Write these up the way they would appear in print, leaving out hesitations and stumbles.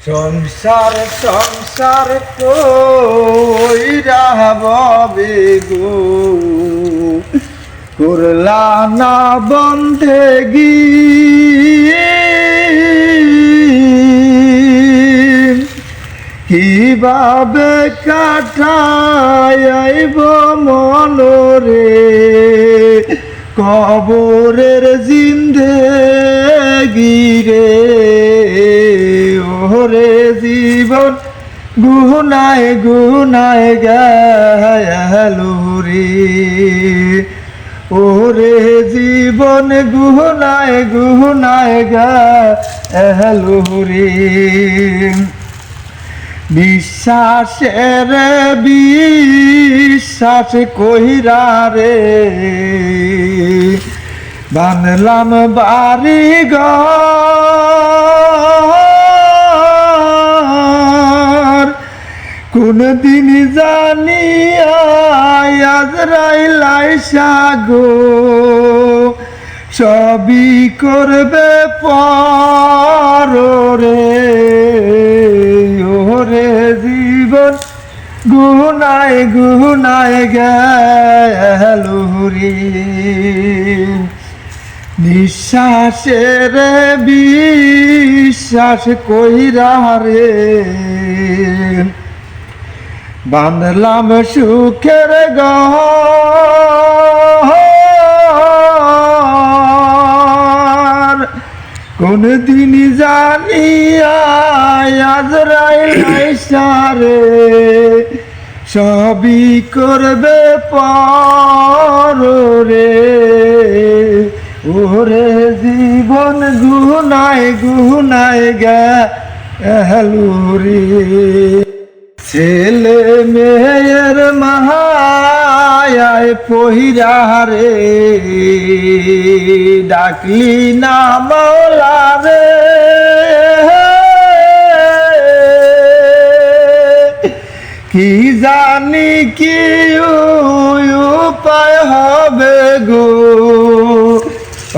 সংসার সংসার কইরা ববে গো করলা না বন্ধেগি কিভাবে কাটাইব মনরে কবরের জিন্দেগি রে ওরে জীবন গুনায় গুনায় গেল রে ওরে জীবন গুনায় গুনায় গেল রে বিশ্বাসের বিশ্বাস কইরা রে বানলাম বাড়ি ঘর কোন দিন জানি আজরাইল আইসা গো সবই করবে পরে ওরে জীবন গুনায় গুনায় গেল রে নিঃশ্বাসের বিশ্বাস কইরা রে বাঁধলাম সুখের ঘর কোন দিন জানি আজরাইল আইসা রে সবই করবে পরে ওরে জীবন গুনায় গুনায় গেল রে ছেলে মেয়ের মায়ায় পহিরা রে ডাকলি না মওলা রে কি জানি কি উপায় হবে গো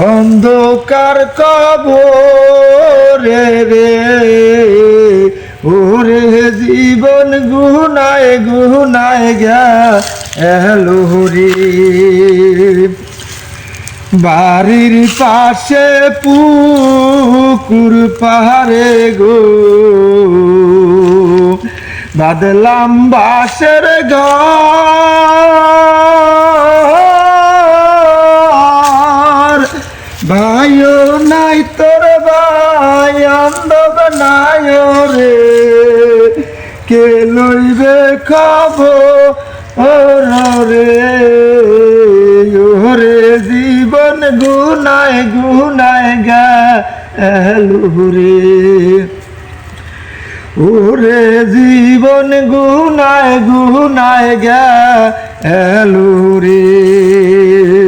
অন্ধকার কবরে রে ওরে জীবন গুনায় গুনায় গেল রে বাড়ির পাশে পুকুর পাহাড়ে গো বাদলাম বাসের ঘর ভাইও নাই তোর ভাই অন্ধব নাই রে কে লইবে খবর রে ওরে জীবন গুনায় গুনায় গেল রে ওরে জীবন গুনায় গুনায় গেল রে।